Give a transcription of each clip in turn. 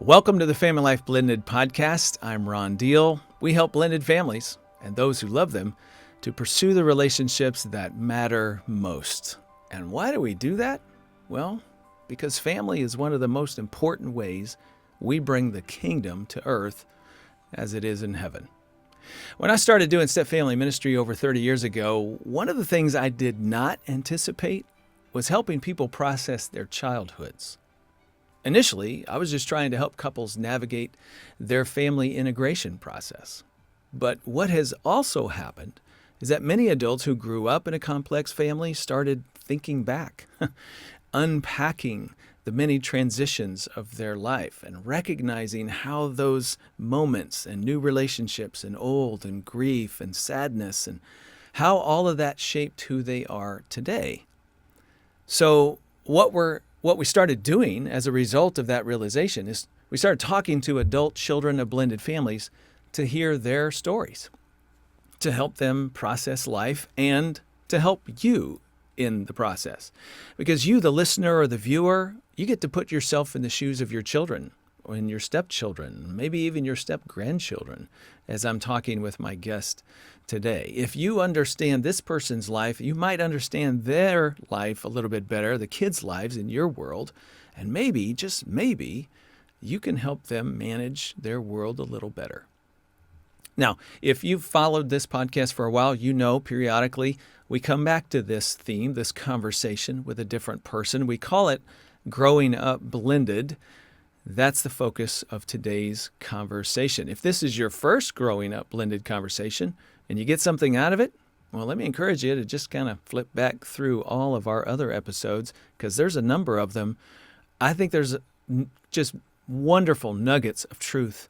Welcome to the Family Life Blended podcast. I'm Ron Deal. We help blended families and those who love them to pursue the relationships that matter most. And why do we do that? Well, because family is one of the most important ways we bring the kingdom to earth as it is in heaven. When I started doing step family ministry over 30 years ago, one of the things I did not anticipate was helping people process their childhoods. Initially, I was just trying to help couples navigate their family integration process. But what has also happened is that many adults who grew up in a complex family started thinking back, unpacking the many transitions of their life and recognizing how those moments and new relationships and old and grief and sadness and how all of that shaped who they are today. So what we started doing as a result of that realization is we started talking to adult children of blended families to hear their stories, to help them process life and to help you in the process. Because you, the listener or the viewer, you get to put yourself in the shoes of your children or in your stepchildren, maybe even your step-grandchildren, as I'm talking with my guest today. If you understand this person's life, you might understand their life a little bit better, the kids' lives in your world, and maybe, just maybe, you can help them manage their world a little better. Now, if you've followed this podcast for a while, you know periodically we come back to this theme, this conversation with a different person. We call it Growing Up Blended. That's the focus of today's conversation. If this is your first Growing Up Blended conversation and you get something out of it, well, let me encourage you to just kind of flip back through all of our other episodes because there's a number of them. I think there's just wonderful nuggets of truth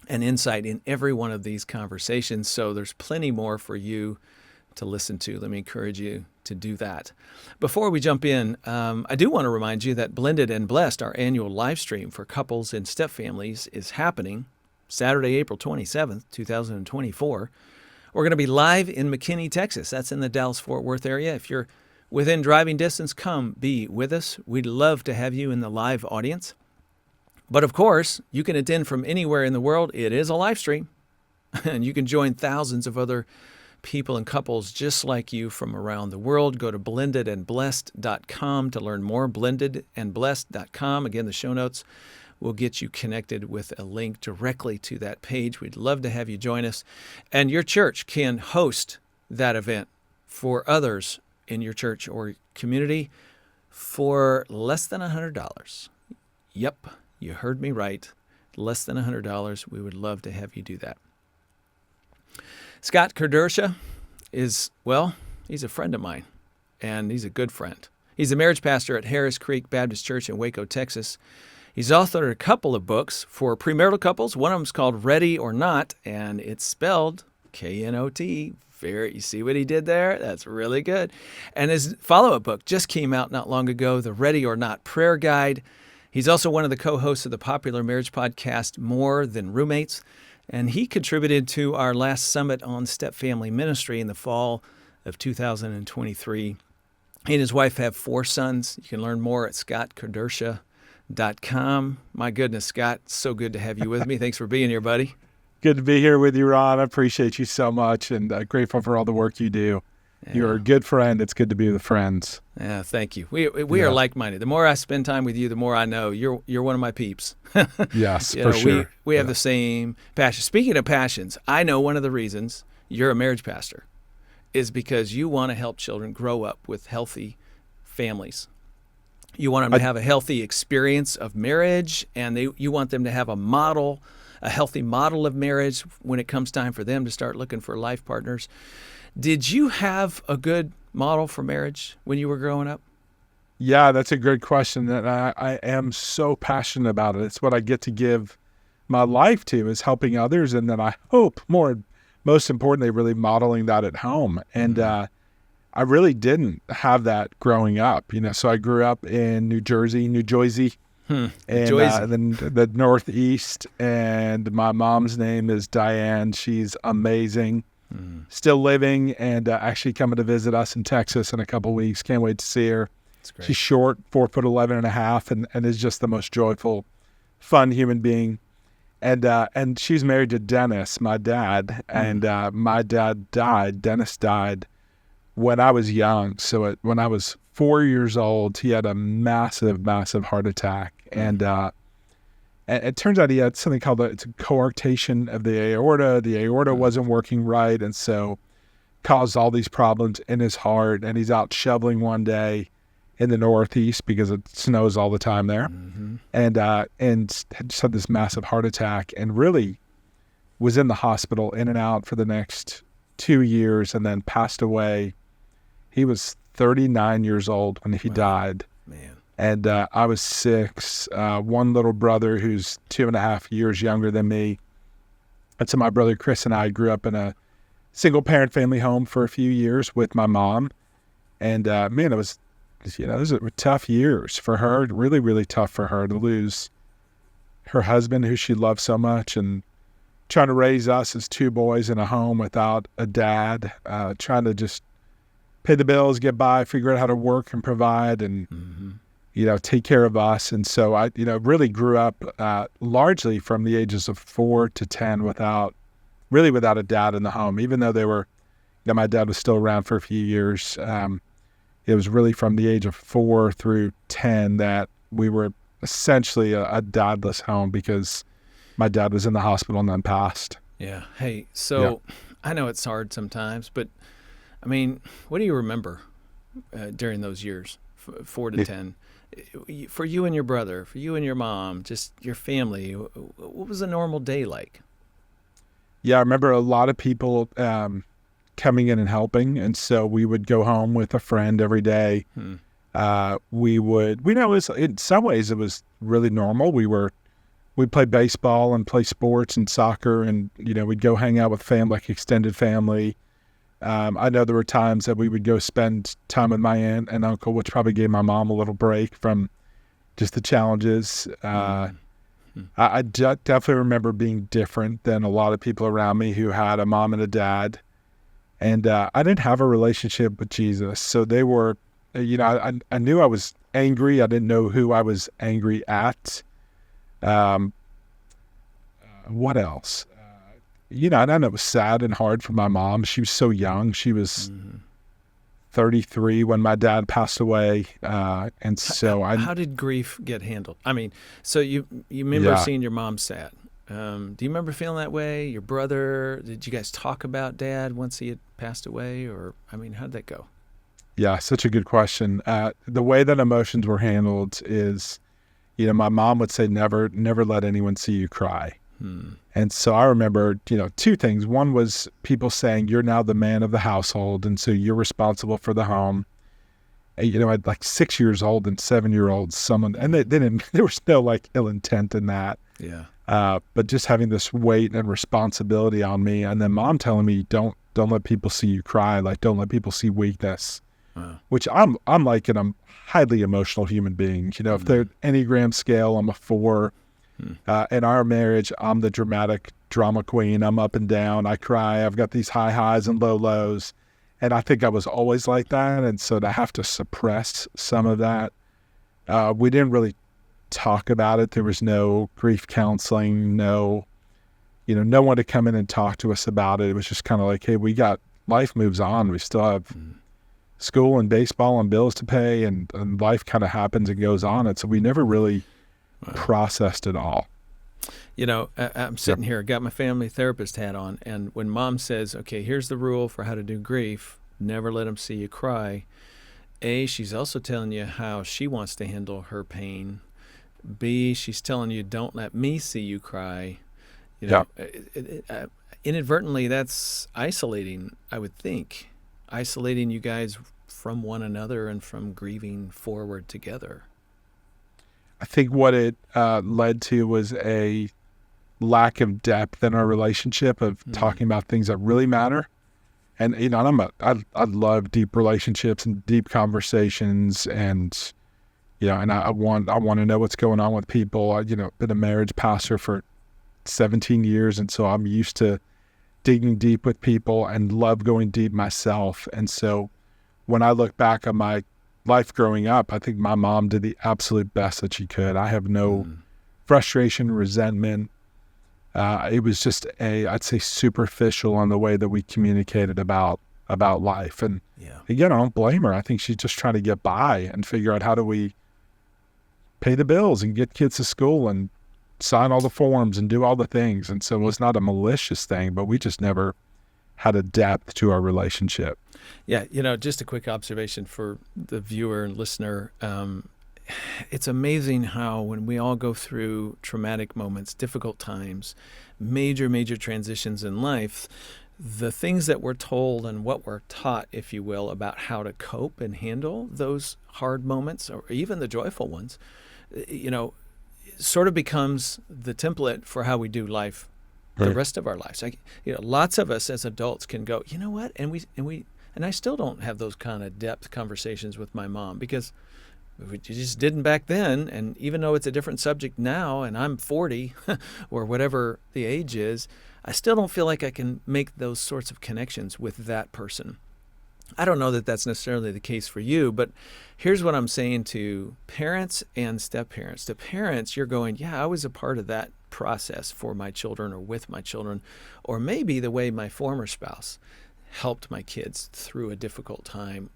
and insight in every one of these conversations. So there's plenty more for you to listen to. Let me encourage you to do that. Before we jump in, I do want to remind you that Blended and Blessed, our annual live stream for couples and step families, is happening Saturday, April 27th, 2024. We're going to be live in McKinney, Texas. That's in the Dallas-Fort Worth area. If you're within driving distance, come be with us. We'd love to have you in the live audience. But of course, you can attend from anywhere in the world. It is a live stream, and you can join thousands of other people and couples just like you from around the world. Go to blendedandblessed.com to learn more, blendedandblessed.com. Again, the show notes will get you connected with a link directly to that page. We'd love to have you join us. And your church can host that event for others in your church or community for less than $100. Yep, you heard me right. Less than $100. We would love to have you do that. Scott Kedersha is, well, he's a friend of mine, and he's a good friend. He's a marriage pastor at Harris Creek Baptist Church in Waco, Texas. He's authored a couple of books for premarital couples. One of them is called Ready or Not, and it's spelled K-N-O-T. You see what he did there? That's really good. And his follow-up book just came out not long ago, The Ready or Not Prayer Guide. He's also one of the co-hosts of the popular marriage podcast, More Than Roommates. And he contributed to our last summit on step family ministry in the fall of 2023. He and his wife have 4 sons. You can learn more at scottkedersha.com. My goodness, Scott, so good to have you with me. Thanks for being here, buddy. Good to be here with you, Ron. I appreciate you so much and grateful for all the work you do. Yeah. You're a good friend. It's good to be with friends. Yeah, thank you. We are like-minded. The more I spend time with you, the more I know you're one of my peeps. Yes, for sure. We have the same passion. Speaking of passions, I know one of the reasons you're a marriage pastor is because you want to help children grow up with healthy families. You want them to have a healthy experience of marriage, and you want them to have a healthy model of marriage when it comes time for them to start looking for life partners. Did you have a good model for marriage when you were growing up? Yeah, that's a great question, and I am so passionate about it. It's what I get to give my life to, is helping others, and then I hope most importantly, really modeling that at home. And I really didn't have that growing up, so I grew up in New Jersey, and then the Northeast, and my mom's name is Diane. She's amazing. Still living and actually coming to visit us in Texas in a couple of weeks. Can't wait to see her. She's short, 4'11" and a half, and is just the most joyful fun human being. And she's married to Dennis, my dad, and my dad died. Dennis died when I was young. So when I was 4 years old, he had a massive, massive heart attack, and it turns out he had something called it's a coarctation of the aorta. The aorta wasn't working right, and so caused all these problems in his heart. And he's out shoveling one day in the Northeast because it snows all the time there, and just had this massive heart attack, and really was in the hospital in and out for the next 2 years, and then passed away. He was 39 years old when he died. Man. And I was 6. One little brother who's 2.5 years younger than me. And so my brother Chris and I grew up in a single-parent family home for a few years with my mom. And man, those were tough years for her. Really, really tough for her to lose her husband, who she loved so much, and trying to raise us as 2 boys in a home without a dad, trying to just pay the bills, get by, figure out how to work and provide, and take care of us. And so I really grew up largely from the ages of 4 to 10 without a dad in the home, even though they were, my dad was still around for a few years. It was really from the age of 4 through 10 that we were essentially a dadless home because my dad was in the hospital and then passed. Yeah. Hey, so I know it's hard sometimes, but I mean, what do you remember during those years, 4 to 10? For you and your brother, for you and your mom, just your family, what was a normal day like? Yeah, I remember a lot of people coming in and helping, and so we would go home with a friend every day. In some ways it was really normal. We'd play baseball and play sports and soccer, and we'd go hang out with family, like extended family. I know there were times that we would go spend time with my aunt and uncle, which probably gave my mom a little break from just the challenges. I definitely remember being different than a lot of people around me who had a mom and a dad. And I didn't have a relationship with Jesus. So they were, I knew I was angry. I didn't know who I was angry at. What else? I know it was sad and hard for my mom. She was so young. She was 33 when my dad passed away. And so how did grief get handled? I mean, so you remember seeing your mom sad. Do you remember feeling that way? Your brother, did you guys talk about dad once he had passed away? Or, I mean, how'd that go? Yeah, such a good question. The way that emotions were handled is, my mom would say, never let anyone see you cry. And so I remember, 2 things. One was people saying, you're now the man of the household, and so you're responsible for the home. And, I'd like 6 years old and 7-year-olds, and there was no ill intent in that. Yeah. But just having this weight and responsibility on me, and then mom telling me, don't let people see you cry. Don't let people see weakness, which I'm like a highly emotional human being. If they're Enneagram scale, I'm a 4. In our marriage, I'm the drama queen. I'm up and down. I cry. I've got these high highs and low lows. And I think I was always like that. And so to have to suppress some of that, we didn't really talk about it. There was no grief counseling, no one to come in and talk to us about it. It was just kind of like, hey, life moves on. We still have school and baseball and bills to pay, and life kind of happens and goes on. And so we never really processed it all. I'm sitting here, got my family therapist hat on, and when mom says, okay, here's the rule for how to do grief, never let them see you cry, she's also telling you how she wants to handle her pain. B, she's telling you, don't let me see you cry. Inadvertently, that's isolating, I would think. Isolating you guys from one another and from grieving forward together. I think what it led to was a lack of depth in our relationship of talking about things that really matter. And, I love deep relationships and deep conversations, and, and I want to know what's going on with people. I've been a marriage pastor for 17 years. And so I'm used to digging deep with people and love going deep myself. And so when I look back on my life growing up, I think my mom did the absolute best that she could. I have no frustration, resentment. It was just I'd say superficial on the way that we communicated about life. And again, I don't blame her. I think she's just trying to get by and figure out how do we pay the bills and get kids to school and sign all the forms and do all the things. And so it was not a malicious thing, but we just never had a depth to our relationship. Yeah, just a quick observation for the viewer and listener. It's amazing how when we all go through traumatic moments, difficult times, major transitions in life, the things that we're told and what we're taught, if you will, about how to cope and handle those hard moments or even the joyful ones, sort of becomes the template for how we do life the rest of our lives. Lots of us as adults can go, you know what? And I still don't have those kind of depth conversations with my mom because we just didn't back then. And even though it's a different subject now and I'm 40 or whatever the age is, I still don't feel like I can make those sorts of connections with that person. I don't know that that's necessarily the case for you, but here's what I'm saying to parents and step-parents. To parents, you're going, yeah, I was a part of that process for my children or with my children, or maybe the way my former spouse helped my kids through a difficult time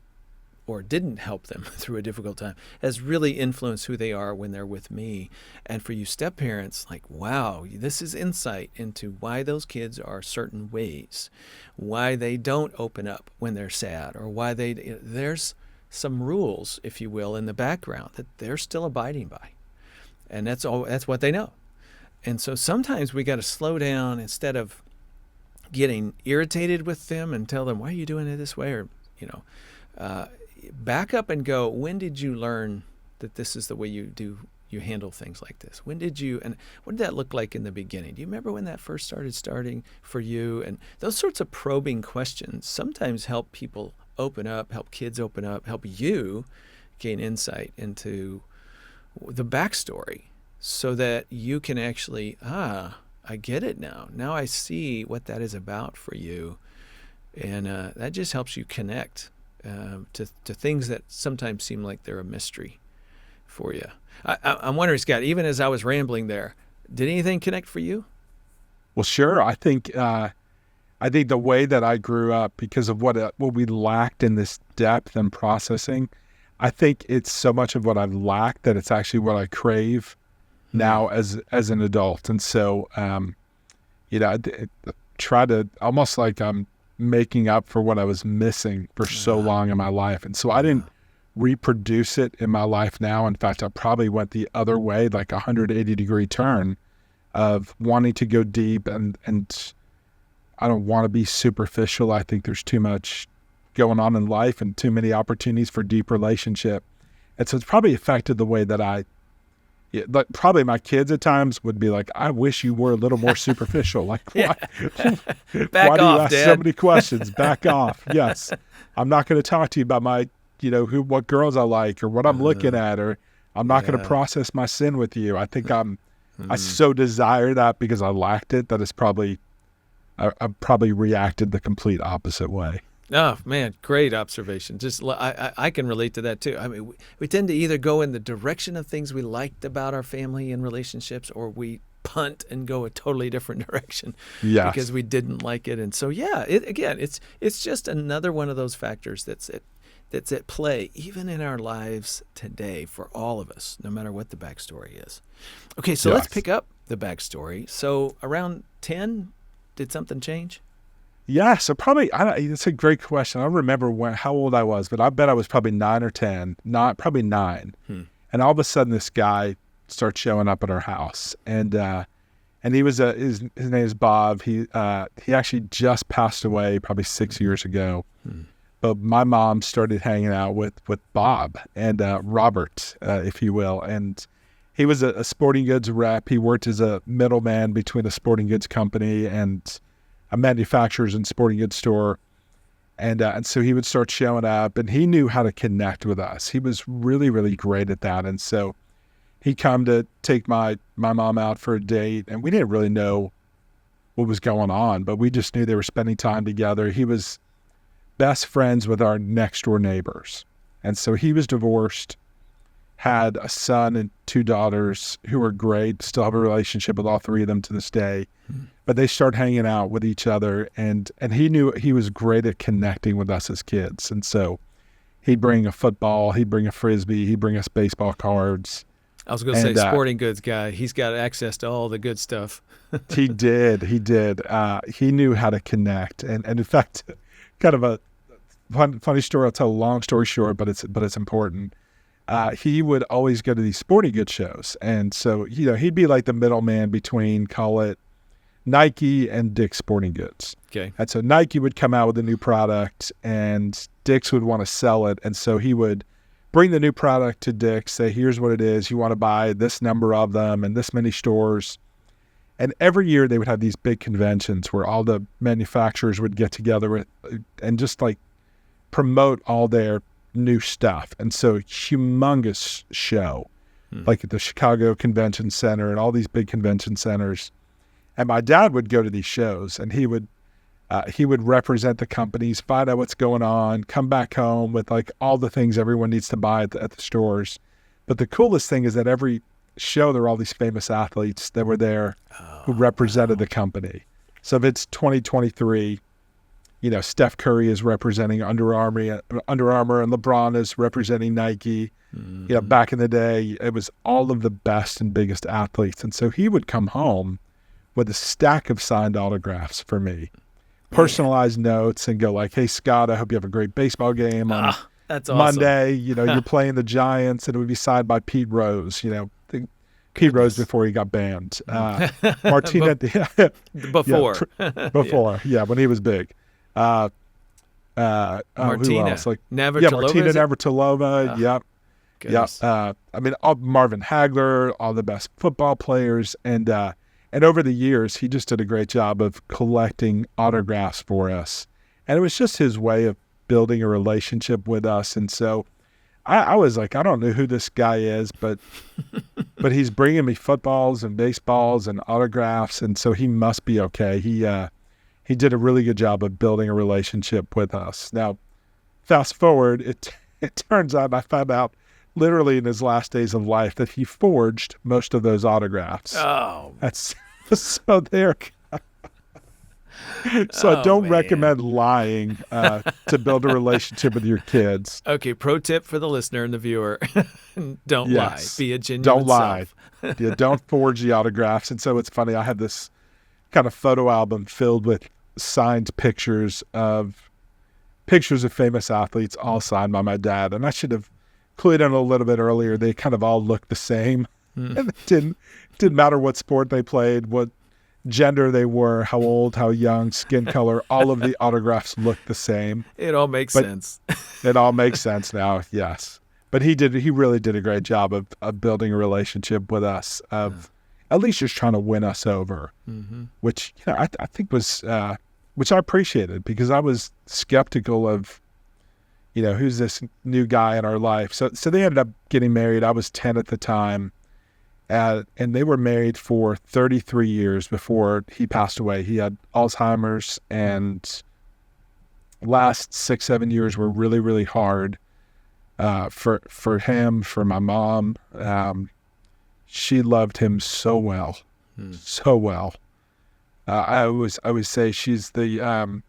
or didn't help them through a difficult time has really influenced who they are when they're with me. And for you step-parents, like, wow, this is insight into why those kids are certain ways, why they don't open up when they're sad, or why there's some rules, if you will, in the background that they're still abiding by. And that's what they know. And so sometimes we got to slow down instead of getting irritated with them and tell them, why are you doing it this way? Or, back up and go, when did you learn that this is the way you handle things like this? When did you, and what did that look like in the beginning? Do you remember when that first starting for you? And those sorts of probing questions sometimes help people open up, help kids open up, help you gain insight into the backstory so that you can actually, I get it now. Now I see what that is about for you. And that just helps you connect to things that sometimes seem like they're a mystery for you. I'm wondering, Scott, even as I was rambling there, did anything connect for you? Well, sure. I think the way that I grew up, because of what we lacked in this depth and processing, I think it's so much of what I've lacked that it's actually what I crave now as an adult. And so, I try to almost like I'm making up for what I was missing for so long in my life. And so I didn't reproduce it in my life now. In fact, I probably went the other way, like a 180-degree turn of wanting to go deep, and I don't want to be superficial. I think there's too much going on in life and too many opportunities for deep relationship. And so it's probably affected the way that but probably my kids at times would be like, I wish you were a little more superficial. Like, why, why do you ask so many questions? Back off. Yes. I'm not going to talk to you about my, what girls I like or what I'm looking at, or I'm not going to process my sin with you. I think I so desire that because I lacked it that it's probably, I probably reacted the complete opposite way. Oh, man, great observation. Just I can relate to that, too. I mean, we tend to either go in the direction of things we liked about our family and relationships, or we punt and go a totally different direction because we didn't like it. And so, it's just another one of those factors that's at play, even in our lives today for all of us, no matter what the backstory is. Okay, so let's pick up the backstory. So around 10, did something change? Yeah, so probably, it's a great question. I don't remember how old I was, but I bet I was probably 9 or 10, probably 9. And all of a sudden this guy starts showing up at our house. And he was, his name is Bob. He actually just passed away probably 6 years ago. But my mom started hanging out with Bob and Robert, if you will. And he was a sporting goods rep. He worked as a middleman between a sporting goods company and a manufacturer's and sporting goods store. And so he would start showing up, and he knew how to connect with us. He was really, really great at that. And so he'd come to take my mom out for a date, and we didn't really know what was going on, but we just knew they were spending time together. He was best friends with our next door neighbors. And so he was divorced, had a son and 2 daughters who were great, still have a relationship with all 3 of them to this day. But they started hanging out with each other, and he knew he was great at connecting with us as kids. And so he'd bring a football, he'd bring a Frisbee, he'd bring us baseball cards. I was going to say sporting goods guy. He's got access to all the good stuff. He did. He knew how to connect. And in fact, kind of a funny story, I'll tell a long story short, but it's important. He would always go to these sporting goods shows. And so, he'd be like the middleman between, call it, Nike and Dick's Sporting Goods. Okay. And so Nike would come out with a new product and Dick's would want to sell it. And so he would bring the new product to Dick's, say, here's what it is. You want to buy this number of them and this many stores. And every year they would have these big conventions where all the manufacturers would get together and just like promote all their new stuff. And so humongous show, like at the Chicago Convention Center and all these big convention centers. And my dad would go to these shows, and he would represent the companies, find out what's going on, come back home with like all the things everyone needs to buy at the stores. But the coolest thing is that every show, there were all these famous athletes that were there who represented the company. So if it's 2023, Steph Curry is representing Under Armour, and LeBron is representing Nike. Back in the day, it was all of the best and biggest athletes. And so he would come home with a stack of signed autographs for me, personalized notes, and go like, hey, Scott, I hope you have a great baseball game on that's awesome. Monday. You're playing the Giants, and it would be signed by Pete Rose, Pete Rose before he got banned. Martina. Before. When he was big. Martina. Who else? Navratilova. Martina Navratilova. Yep. Marvin Hagler, all the best football players. And over the years, he just did a great job of collecting autographs for us. And it was just his way of building a relationship with us. And so I was like, I don't know who this guy is, but he's bringing me footballs and baseballs and autographs. And so he must be okay. He did a really good job of building a relationship with us. Now, fast forward, it turns out, I found out literally in his last days of life that he forged most of those autographs. Oh, that's so there. So I don't recommend lying to build a relationship with your kids. Okay, pro tip for the listener and the viewer: don't lie. Be a genuine Don't lie. self. Don't forge the autographs. And so it's funny. I have this kind of photo album filled with signed pictures of famous athletes, all signed by my dad. And I should have clued in a little bit earlier. They kind of all looked the same. And it didn't matter what sport they played, what gender they were, how old, how young, skin color. All of the autographs looked the same. It all makes sense. It all makes sense now. Yes, but he really did a great job of building a relationship with us, of at least just trying to win us over, which I think was which I appreciated, because I was skeptical of who's this new guy in our life. So they ended up getting married. I was 10 at the time. And they were married for 33 years before he passed away. He had Alzheimer's, and last 6-7 years were really, really hard for him, for my mom. She loved him so well, so well. I always say she's the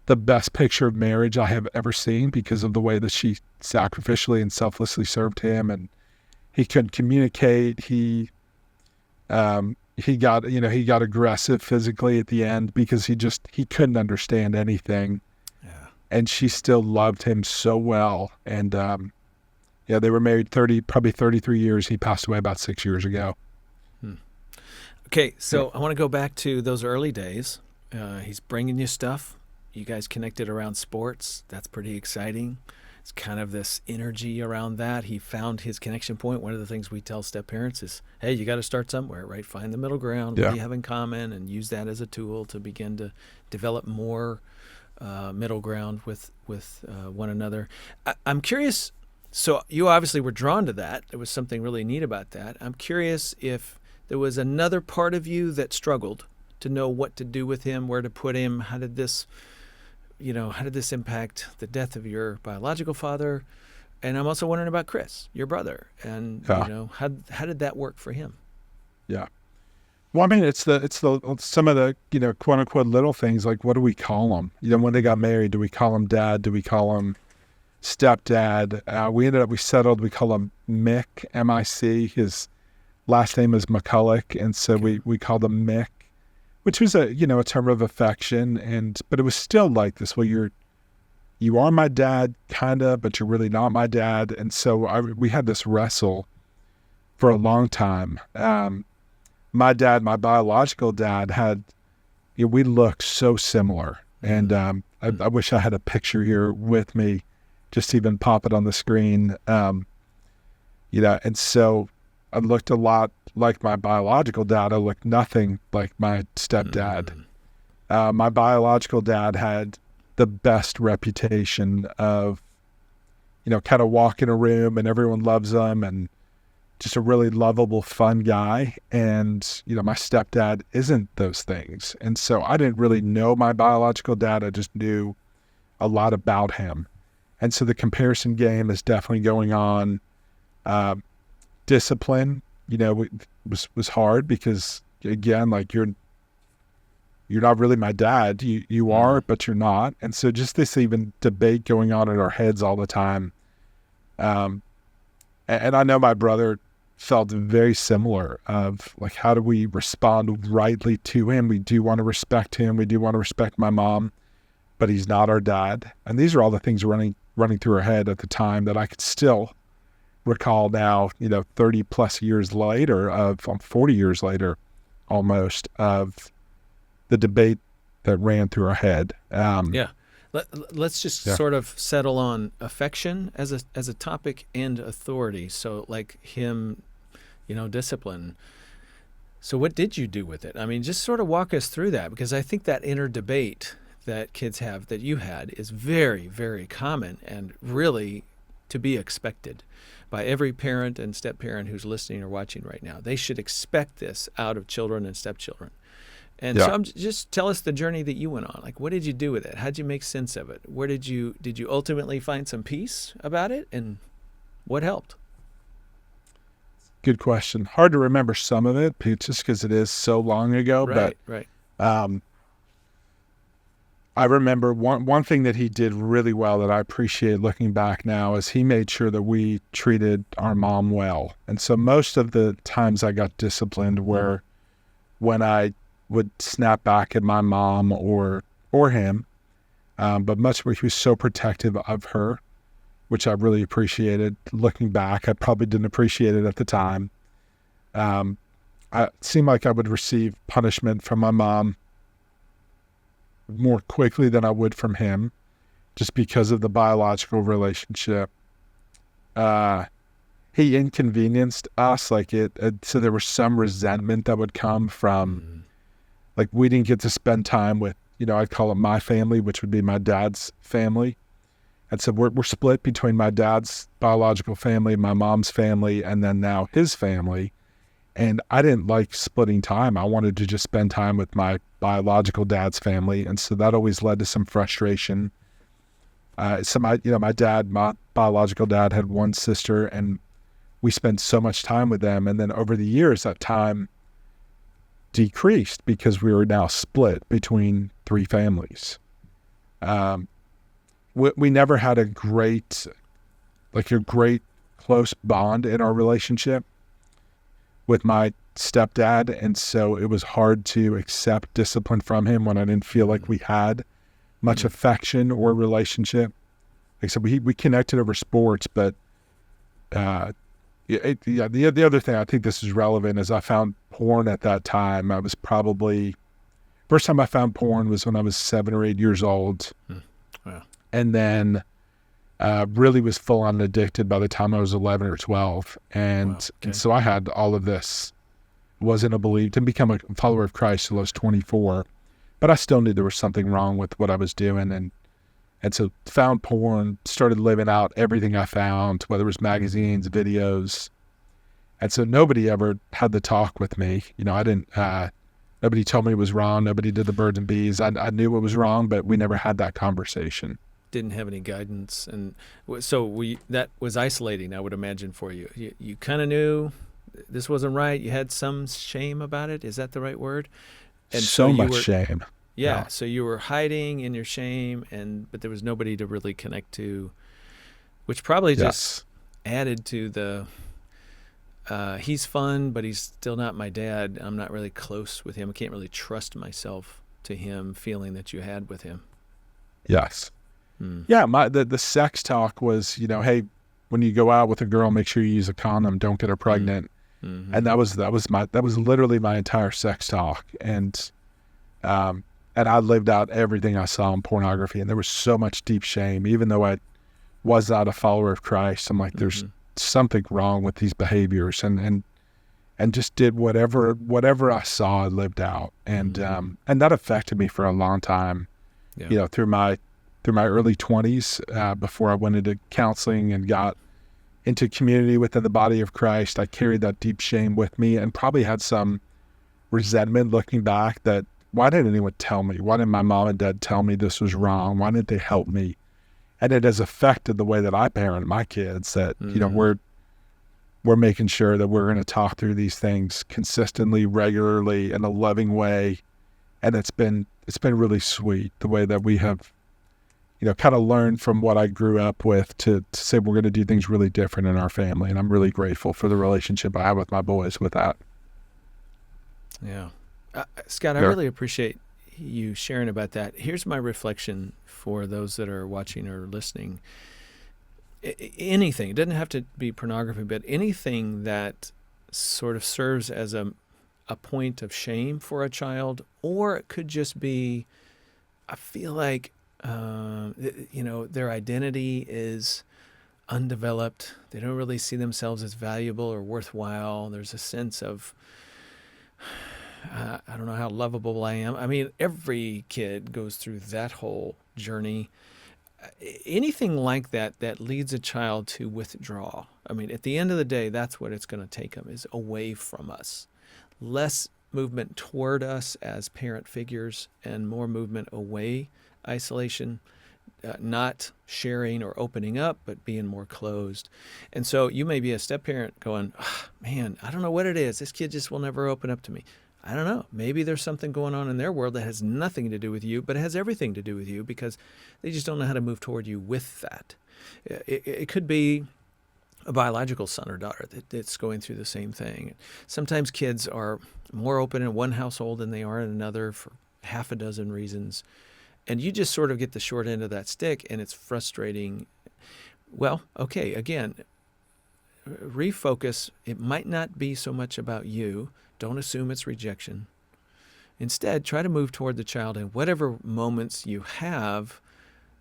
best picture of marriage I have ever seen, because of the way that she sacrificially and selflessly served him, and he couldn't communicate. He got aggressive physically at the end because he couldn't understand anything. Yeah. And she still loved him so well. And they were married probably 33 years. He passed away about 6 years ago. Okay, so I want to go back to those early days. He's bringing you stuff. You guys connected around sports. That's pretty exciting. It's kind of this energy around that. He found his connection point. One of the things we tell step parents is, hey, you got to start somewhere, right? Find the middle ground. What do you have in common? And use that as a tool to begin to develop more middle ground with one another. I'm curious. So you obviously were drawn to that. There was something really neat about that. I'm curious if there was another part of you that struggled to know what to do with him, where to put him. How did this impact the death of your biological father? And I'm also wondering about Chris, your brother, and Yeah. how did that work for him? Yeah. Well, I mean, it's some of the, quote unquote little things, like what do we call them? When they got married, do we call him dad? Do we call him stepdad? We settled, we call him Mick, M-I-C. His last name is McCulloch. And so we called him Mick, which was a term of affection. But it was still like this, well, you are my dad, kind of, but you're really not my dad. And so we had this wrestle for a long time. My dad, my biological dad, we looked so similar. And I wish I had a picture here with me, just to even pop it on the screen. And so I looked a lot like my biological dad. I looked nothing like my stepdad. My biological dad had the best reputation of, kind of walk in a room and everyone loves him, and just a really lovable, fun guy. And, my stepdad isn't those things. And so I didn't really know my biological dad. I just knew a lot about him. And so the comparison game is definitely going on. Discipline, was hard because, again, like you're not really my dad. You are, but you're not. And so just this even debate going on in our heads all the time. And I know my brother felt very similar of like, how do we respond rightly to him? We do want to respect him. We do want to respect my mom, but he's not our dad. And these are all the things running through our head at the time that I could still recall now, 30 plus years later 40 years later, almost, of the debate that ran through our head. Let's just sort of settle on affection as a topic and authority. So like him, discipline. So what did you do with it? I mean, just sort of walk us through that, because I think that inner debate that kids have, that you had, is very, very common and really to be expected by every parent and step-parent who's listening or watching right now. They should expect this out of children and stepchildren. And so just tell us the journey that you went on. Like, what did you do with it? How'd you make sense of it? Where did you ultimately find some peace about it? And what helped? Good question. Hard to remember some of it, just because it is so long ago. Right. I remember one thing that he did really well that I appreciate looking back now is he made sure that we treated our mom well. And so most of the times I got disciplined were when I would snap back at my mom or him, but much where he was so protective of her, which I really appreciated. Looking back, I probably didn't appreciate it at the time. It seemed like I would receive punishment from my mom more quickly than I would from him, just because of the biological relationship. He inconvenienced us, so there was some resentment that would come from, like, we didn't get to spend time with, I'd call it my family, which would be my dad's family. And so we're split between my dad's biological family, my mom's family, and then now his family. And I didn't like splitting time. I wanted to just spend time with my biological dad's family. And so that always led to some frustration. My biological dad had one sister, and we spent so much time with them. And then over the years, that time decreased because we were now split between three families. We never had a great close bond in our relationship with my stepdad. And so it was hard to accept discipline from him when I didn't feel like we had much affection or relationship. Like I said, we connected over sports, but the other thing I think this is relevant is I found porn at that time. First time I found porn was when I was 7 or 8 years old. Wow. And then really was full on addicted by the time I was 11 or 12. And so I had all of this, didn't become a follower of Christ till I was 24, but I still knew there was something wrong with what I was doing. And so found porn, started living out everything I found, whether it was magazines, videos. And so nobody ever had the talk with me. Nobody told me it was wrong. Nobody did the birds and bees. I knew it was wrong, but we never had that conversation. didn't have any guidance, and so that was isolating, I would imagine, for you. You kind of knew this wasn't right. You had some shame about it. Is that the right word? And So much shame. Yeah. So you were hiding in your shame, but there was nobody to really connect to, which probably just added to the, he's fun, but he's still not my dad. I'm not really close with him. I can't really trust myself to him, feeling that you had with him. Yes. Yeah. The sex talk was, hey, when you go out with a girl, make sure you use a condom. Don't get her pregnant. Mm-hmm. And that was literally my entire sex talk. And I lived out everything I saw in pornography. And there was so much deep shame, even though I was not a follower of Christ. I'm like, there's something wrong with these behaviors, and just did whatever I saw and lived out. And that affected me for a long time, through my early 20s, before I went into counseling and got into community within the body of Christ. I carried that deep shame with me and probably had some resentment looking back that, why didn't anyone tell me? Why didn't my mom and dad tell me this was wrong? Why didn't they help me? And it has affected the way that I parent my kids, that, we're making sure that we're going to talk through these things consistently, regularly, in a loving way. And it's been really sweet the way that we have, kind of learned from what I grew up with to say we're going to do things really different in our family. And I'm really grateful for the relationship I have with my boys with that. Yeah. Scott, I really appreciate you sharing about that. Here's my reflection for those that are watching or listening. Anything, it doesn't have to be pornography, but anything that sort of serves as a point of shame for a child, or it could just be, I feel like, their identity is undeveloped. They don't really see themselves as valuable or worthwhile. There's a sense of, I don't know how lovable I am. I mean, every kid goes through that whole journey. Anything like that leads a child to withdraw. I mean, at the end of the day, that's what it's going to take them, is away from us. Less movement toward us as parent figures and more movement away, isolation, not sharing or opening up, but being more closed. And so you may be a step-parent going, man, I don't know what it is. This kid just will never open up to me. I don't know. Maybe there's something going on in their world that has nothing to do with you, but it has everything to do with you, because they just don't know how to move toward you with that. It could be a biological son or daughter that's going through the same thing. Sometimes kids are more open in one household than they are in another for half a dozen reasons. And you just sort of get the short end of that stick, and it's frustrating. Well, okay, again, refocus. It might not be so much about you. Don't assume it's rejection. Instead, try to move toward the child in whatever moments you have,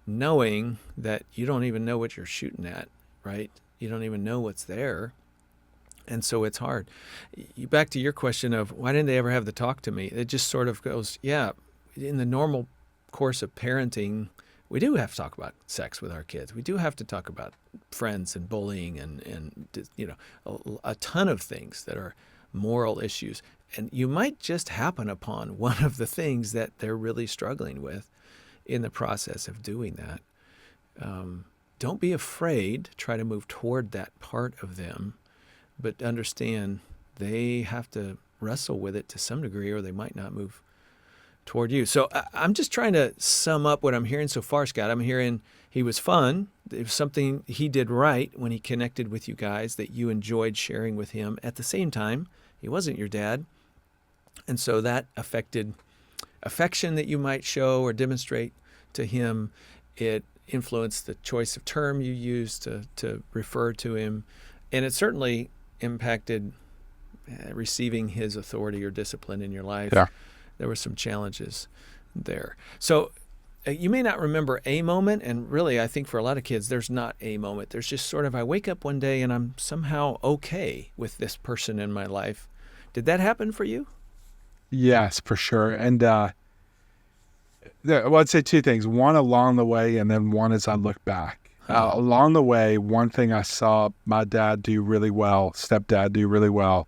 knowing that you don't even know what you're shooting at, right? You don't even know what's there. And so it's hard. Back to your question of why didn't they ever have the talk to me? It just sort of goes, yeah, in the normal course of parenting, we do have to talk about sex with our kids. We do have to talk about friends and bullying and a ton of things that are moral issues. And you might just happen upon one of the things that they're really struggling with in the process of doing that. Don't be afraid to try to move toward that part of them, but understand they have to wrestle with it to some degree, or they might not move toward you. So I'm just trying to sum up what I'm hearing so far, Scott. I'm hearing he was fun. It was something he did right when he connected with you guys that you enjoyed sharing with him. At the same time, he wasn't your dad. And so that affected affection that you might show or demonstrate to him. It influenced the choice of term you used to refer to him. And it certainly impacted receiving his authority or discipline in your life. Yeah. There were some challenges there. So you may not remember a moment, and really I think for a lot of kids there's not a moment. There's just sort of, I wake up one day and I'm somehow okay with this person in my life. Did that happen for you? Yes, for sure. And well, I'd say two things. One along the way, and then one as I look back. Along the way, one thing I saw my dad do really well, stepdad do really well,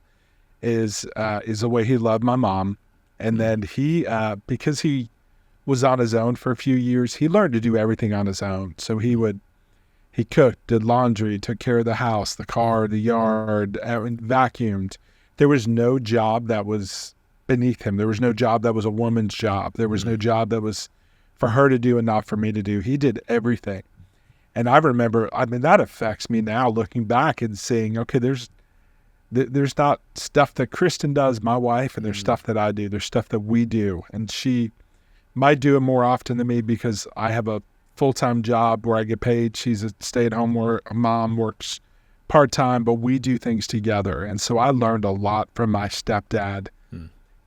is the way he loved my mom. And then he, because he was on his own for a few years, he learned to do everything on his own. So he cooked, did laundry, took care of the house, the car, the yard, and vacuumed. There was no job that was beneath him. There was no job that was a woman's job. There was no job that was for her to do and not for me to do. He did everything. And I remember, that affects me now looking back and seeing, okay, there's not stuff that Kristen does, my wife, and there's stuff that I do. There's stuff that we do. And she might do it more often than me because I have a full-time job where I get paid. She's a stay-at-home mom, works part-time, but we do things together. And so I learned a lot from my stepdad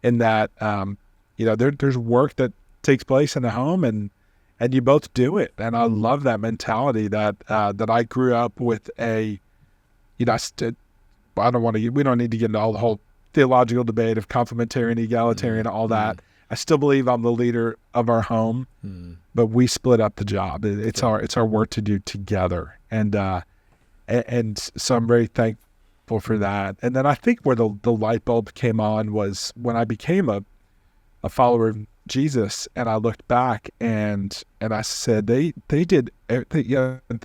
in that, there's work that takes place in the home and you both do it. And I love that mentality that I grew up with we don't need to get into all the whole theological debate of complementarian, egalitarian, all that. I still believe I'm the leader of our home, but we split up the job. It's our work to do together. And so I'm very thankful for that. And then I think where the light bulb came on was when I became a follower of Jesus, and I looked back and I said, they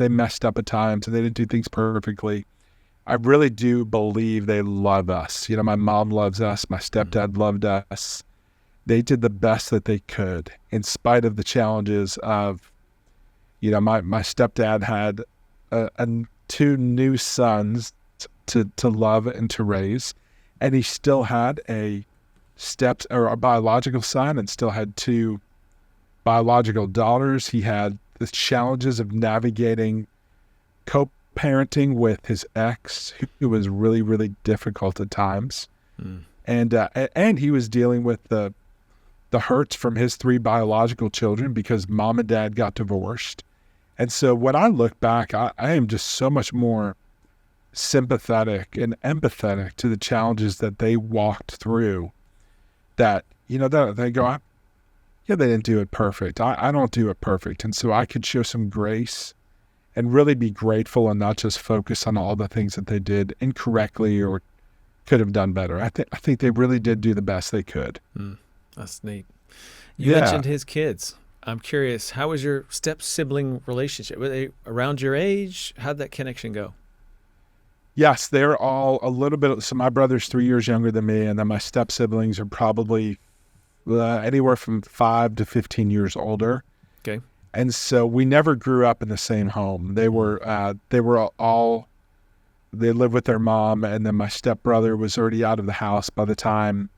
messed up at times and they didn't do things perfectly. I really do believe they love us. My mom loves us. My stepdad loved us. They did the best that they could in spite of the challenges of, my stepdad had two new sons to love and to raise, and he still had a biological son and still had two biological daughters. He had the challenges of navigating co-parenting with his ex, who was really, really difficult at times. And he was dealing with the hurts from his three biological children because mom and dad got divorced. And so when I look back, I am just so much more sympathetic and empathetic to the challenges that they walked through. That, that they go, they didn't do it perfect. I don't do it perfect. And so I could show some grace and really be grateful and not just focus on all the things that they did incorrectly or could have done better. I think they really did do the best they could. That's neat. You mentioned his kids. I'm curious, how was your step-sibling relationship? Were they around your age? How'd that connection go? Yes, they're all a little bit. So my brother's 3 years younger than me, and then my step siblings are probably anywhere from 5 to 15 years older. Okay. And so we never grew up in the same home. They lived with their mom, and then my stepbrother was already out of the house by the time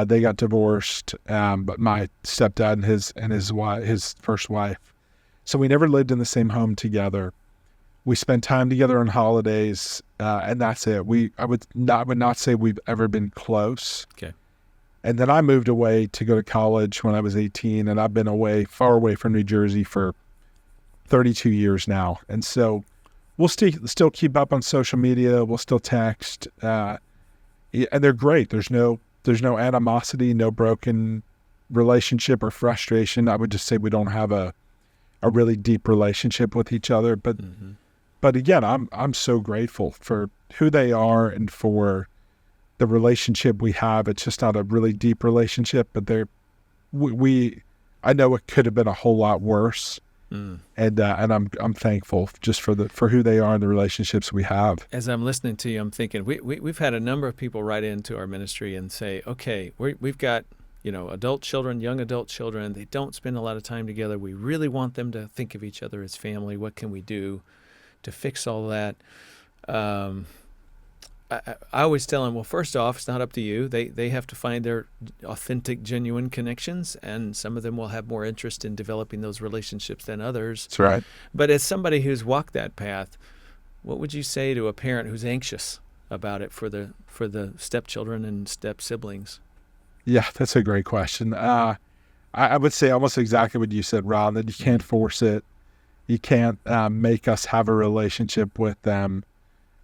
they got divorced. But my stepdad and his first wife. So we never lived in the same home together. We spent time together on holidays, and that's it. I would not say we've ever been close. Okay. And then I moved away to go to college when I was 18, and I've been far away from New Jersey for 32 years now. And so we'll still keep up on social media. We'll still text, and they're great. There's no animosity, no broken relationship or frustration. I would just say we don't have a really deep relationship with each other, but again, I'm so grateful for who they are and for the relationship we have. It's just not a really deep relationship, but I know it could have been a whole lot worse, and I'm thankful just for who they are and the relationships we have. As I'm listening to you, I'm thinking we've had a number of people write into our ministry and say, okay, we've got adult children, young adult children. They don't spend a lot of time together. We really want them to think of each other as family. What can we do to fix all that? I always tell them, well, first off, it's not up to you. They have to find their authentic, genuine connections, and some of them will have more interest in developing those relationships than others. That's right. But as somebody who's walked that path, what would you say to a parent who's anxious about it for the stepchildren and step siblings? Yeah, that's a great question. I would say almost exactly what you said, Ron, that you can't force it. You can't make us have a relationship with them.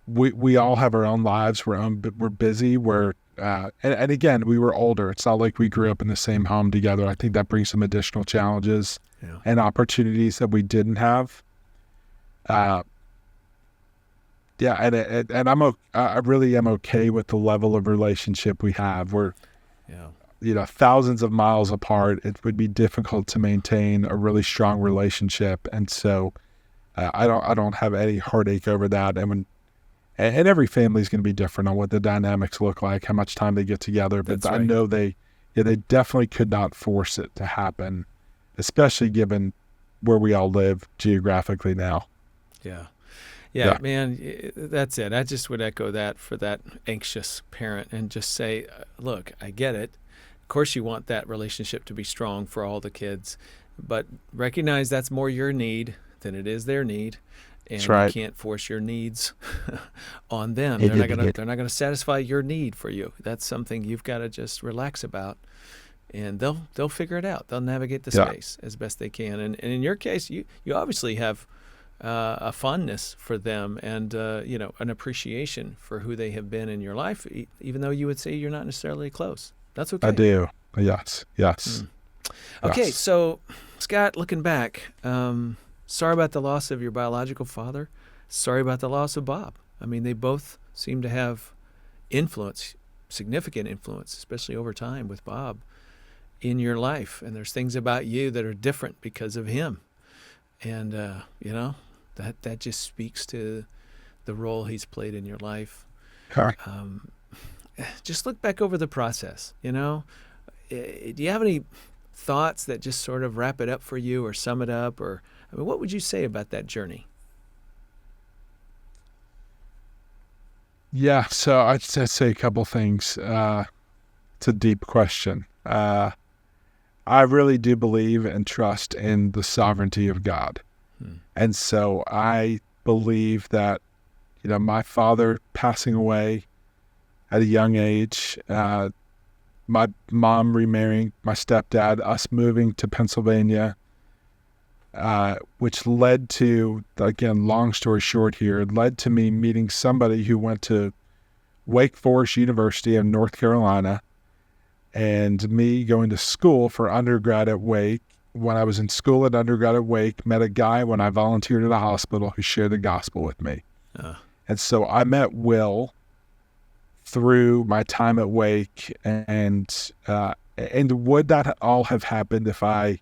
We all have our own lives. We're busy. And again, we were older. It's not like we grew up in the same home together. I think that brings some additional challenges and opportunities that we didn't have. And I really am okay with the level of relationship we have. thousands of miles apart, it would be difficult to maintain a really strong relationship. And so I don't have any heartache over that. And every family is going to be different on what the dynamics look like, how much time they get together. But That's right. I know they definitely could not force it to happen, especially given where we all live geographically now. Yeah, man, that's it. I just would echo that for that anxious parent and just say, look, I get it. Of course, you want that relationship to be strong for all the kids, but recognize that's more your need than it is their need. And That's right. You can't force your needs on them. They're not gonna satisfy your need for you. That's something you've got to just relax about, and they'll figure it out. They'll navigate the space as best they can. And in your case, you obviously have a fondness for them and an appreciation for who they have been in your life, even though you would say you're not necessarily close. That's okay. I do. Yes. Okay, so Scott, looking back, sorry about the loss of your biological father. Sorry about the loss of Bob. I mean, they both seem to have significant influence, especially over time with Bob in your life. And there's things about you that are different because of him. And, that just speaks to the role he's played in your life. Just look back over the process, Do you have any thoughts that just sort of wrap it up for you or sum it up? Or, what would you say about that journey? Yeah, so I'd just say a couple things. It's a deep question. I really do believe and trust in the sovereignty of God. And so I believe that, my father passing away at a young age, my mom remarrying my stepdad, us moving to Pennsylvania, which led to, again, long story short here, led to me meeting somebody who went to Wake Forest University in North Carolina, and me going to school for undergrad at Wake. When I was in school at undergrad at Wake, met a guy when I volunteered at a hospital who shared the gospel with me. And so I met Will through my time at Wake, and would that all have happened if I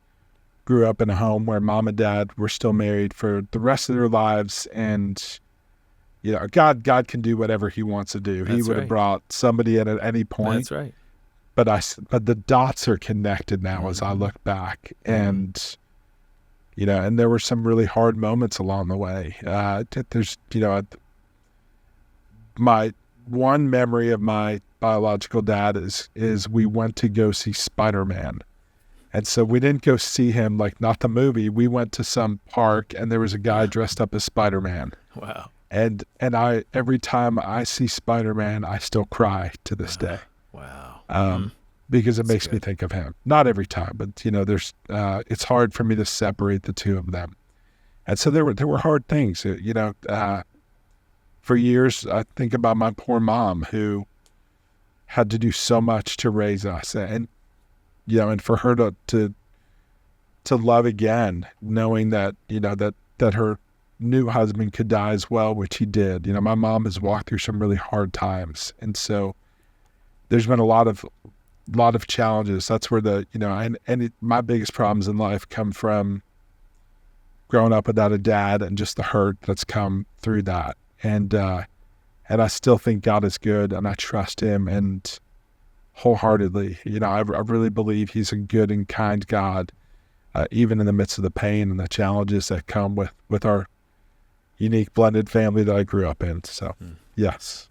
grew up in a home where mom and dad were still married for the rest of their lives? And God can do whatever he wants to do. He would have brought somebody in at any point. That's right. But the dots are connected now as I look back, and and there were some really hard moments along the way. There's my one memory of my biological dad is we went to go see Spider-Man, and so we didn't go see him, like, not the movie. We went to some park, and there was a guy dressed up as Spider-Man. Wow. And I every time I see Spider-Man, I still cry to this day. Wow. Because it makes me think of him. Not every time, but there's it's hard for me to separate the two of them. And so there were hard things. For years, I think about my poor mom who had to do so much to raise us, and and for her to love again, knowing that that her new husband could die as well, which he did. My mom has walked through some really hard times, and so there's been a lot of challenges. That's where my biggest problems in life come from growing up without a dad and just the hurt that's come through that. And I still think God is good, and I trust him, and wholeheartedly, I really believe he's a good and kind God, even in the midst of the pain and the challenges that come with our unique blended family that I grew up in. So, yes.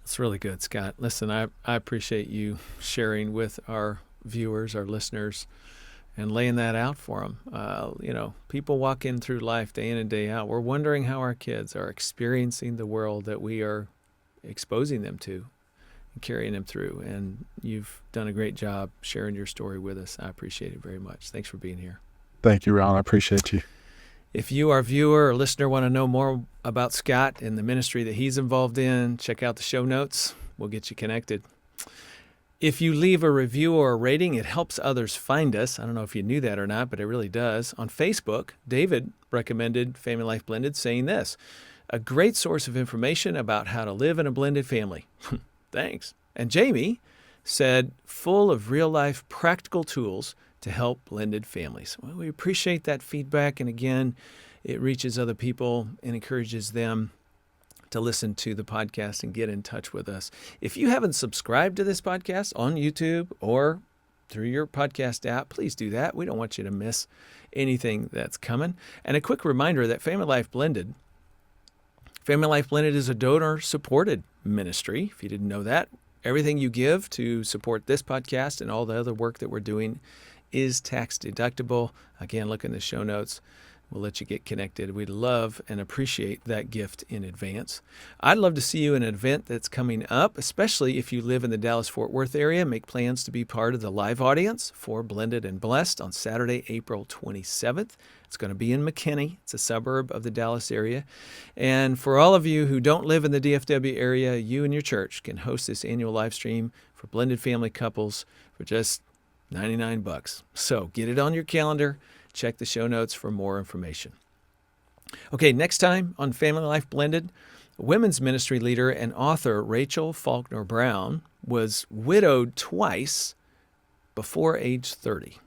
That's really good, Scott. Listen, I appreciate you sharing with our viewers, our listeners, and laying that out for them. People walk in through life day in and day out. We're wondering how our kids are experiencing the world that we are exposing them to and carrying them through. And you've done a great job sharing your story with us. I appreciate it very much. Thanks for being here. Thank you, Ron. I appreciate you. If you, our viewer or listener, want to know more about Scott and the ministry that he's involved in, check out the show notes. We'll get you connected. If you leave a review or a rating, it helps others find us. I don't know if you knew that or not, but it really does. On Facebook, David recommended Family Life Blended, saying this: a great source of information about how to live in a blended family. Thanks. And Jamie said, full of real-life practical tools to help blended families. Well, we appreciate that feedback, and again, it reaches other people and encourages them to listen to the podcast and get in touch with us. If you haven't subscribed to this podcast on YouTube or through your podcast app, please do that. We don't want you to miss anything that's coming. And a quick reminder that FamilyLife Blended is a donor-supported ministry. If you didn't know that, everything you give to support this podcast and all the other work that we're doing is tax deductible. Again, look in the show notes. We'll let you get connected. We'd love and appreciate that gift in advance. I'd love to see you in an event that's coming up, especially if you live in the Dallas-Fort Worth area. Make plans to be part of the live audience for Blended and Blessed on Saturday, April 27th. It's going to be in McKinney. It's a suburb of the Dallas area. And for all of you who don't live in the DFW area, you and your church can host this annual live stream for blended family couples for just $99. So get it on your calendar. Check the show notes for more information. Okay, next time on Family Life Blended, women's ministry leader and author Rachel Faulkner Brown was widowed twice before age 30.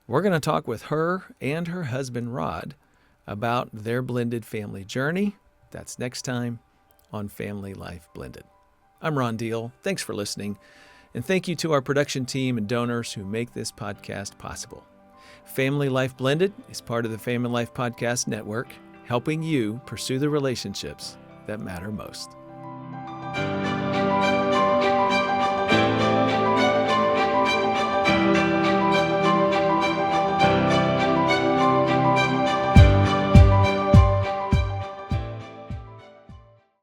We're going to talk with her and her husband Rod about their blended family journey. That's next time on Family Life Blended. I'm Ron Deal. Thanks for listening. And thank you to our production team and donors who make this podcast possible. Family Life Blended is part of the Family Life Podcast Network, helping you pursue the relationships that matter most.